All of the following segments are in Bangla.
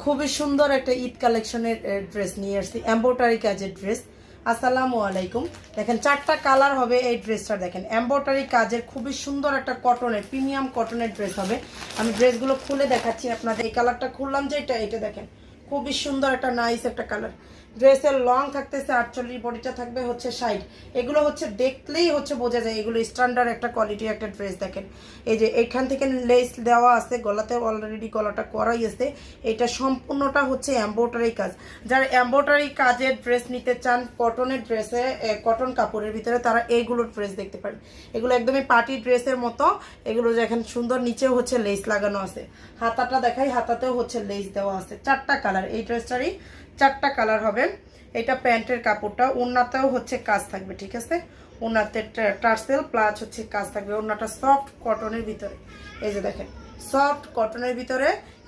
খুবই সুন্দর একটা ঈদ কালেকশনের ড্রেস নিয়ে আসছি, এমব্রয়ডারি কাজের ড্রেস। আসসালামু আলাইকুম। দেখেন চারটা কালার হবে এই ড্রেসটা। দেখেন এমব্রয়ডারি কাজের খুবই সুন্দর একটা কটনের, প্রিমিয়াম কটনের ড্রেস হবে। আমি ড্রেসগুলো খুলে দেখাচ্ছি আপনাদের। এই কালারটা খুললাম যে এটা দেখেন খুবই সুন্দর একটা নাইস একটা কালার। ড্রেসের লং থাকতেছে 48, বডিটা থাকবে হচ্ছে 60। এগুলো হচ্ছে দেখলেই হচ্ছে বোঝা যায় এগুলো স্ট্যান্ডার্ড একটা কোয়ালিটি একটা ড্রেস। দেখেন এই যে এখান থেকে লেস দেওয়া আছে, গলাতে অলরেডি গলাটা করাই আছে। এটা সম্পূর্ণটা হচ্ছে এমব্রয়ডারি কাজ। যারা এমব্রয়ডারি কাজের ড্রেস নিতে চান কটনের ড্রেসে, কটন কাপড়ের ভিতরে, তারা এইগুলো ড্রেস দেখতে পারেন। এগুলো একদমই পার্টি ড্রেসের মতো। এগুলো দেখেন সুন্দর, নিচেও হচ্ছে লেস লাগানো আছে। হাতাটা দেখাই, হাতাতেও হচ্ছে লেস দেওয়া আছে। চারটা কালার, এই ড্রেসটারই চারটা কালার হবে। এটা প্যান্টের কাপড়টা, ওড়নাতেও হচ্ছে কাজ থাকবে, ঠিক আছে। ওড়নাতে টার্সেল প্লাস হচ্ছে কাজ থাকবে। ওড়নাটা সফট কটনের ভিতরে, এই যে দেখেন সফট কটনের ভিতরে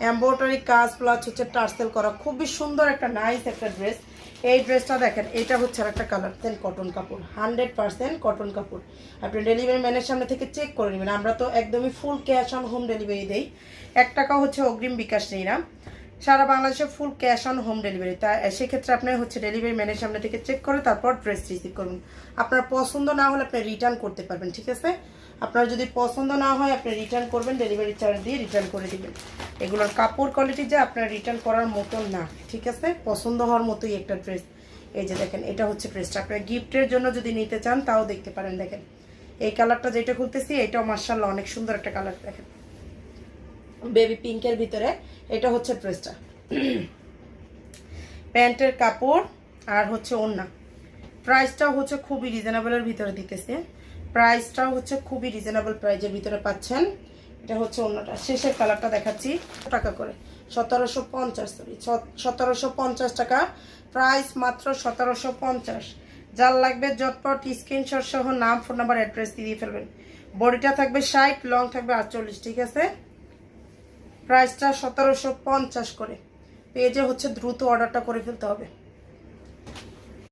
এমব্রয়ডারি কাজ প্লাস হচ্ছে টার্সেল করা, খুবই সুন্দর একটা নাইস একটা ড্রেস। এই ড্রেসটা দেখেন, এটা হচ্ছে আর একটা কালার। দেন কটন কাপড়, 100% কটন কাপড়। আপনি ডেলিভারি ম্যানের সামনে থেকে চেক করে নেবেন। আমরা তো একদমই full cash on home delivery দেই, 1 টাকা হচ্ছে অগ্রিম বিকাশ নেই না। সারা বাংলাদেশে full cash on home delivery. তা সেক্ষেত্রে আপনি হচ্ছে ডেলিভারি ম্যানের সামনে থেকে চেক করে তারপর ড্রেস রিসিভ করুন। আপনার পছন্দ না হলে আপনি রিটার্ন করতে পারবেন, ঠিক আছে। আপনার যদি পছন্দ না হয় আপনি রিটার্ন করবেন, ডেলিভারি চার্জ দিয়ে রিটার্ন করে দিবেন। এগুলোর কাপড় কোয়ালিটি যে আপনার রিটার্ন করার মতন না, ঠিক আছে। পছন্দ হওয়ার মতোই একটা ড্রেস। এই যে দেখেন এটা হচ্ছে ড্রেসটা। আপনার গিফটের জন্য যদি নিতে চান তাও দেখতে পারেন। দেখেন এই কালারটা যেটা খুলতেছি, এটাও মার্শাল্লাহ অনেক সুন্দর একটা কালার। দেখেন বেবি পিঙ্কের ভিতরে এটা হচ্ছে ড্রেসটা। প্যান্টের কাপড় আর হচ্ছে ওড়না। প্রাইসটাও হচ্ছে খুবই রিজনেবলের ভিতরে দিতেছে। প্রাইসটাও হচ্ছে খুবই রিজনেবল প্রাইজের ভিতরে পাচ্ছেন। এটা হচ্ছে ওড়নাটা। শেষের কালারটা দেখাচ্ছি, টাকা করে 1750, সরি 1750 টাকা প্রাইস, মাত্র 1750। যার লাগবে জটপট স্ক্রিনশট সহ নাম, ফোন নাম্বার, অ্যাড্রেস দিয়ে ফেলবেন। বডিটা থাকবে 60, লং থাকবে 48, ঠিক আছে। প্রাইসটা 1750 করে। পেজে হচ্ছে দ্রুত অর্ডারটা করে ফেলতে হবে।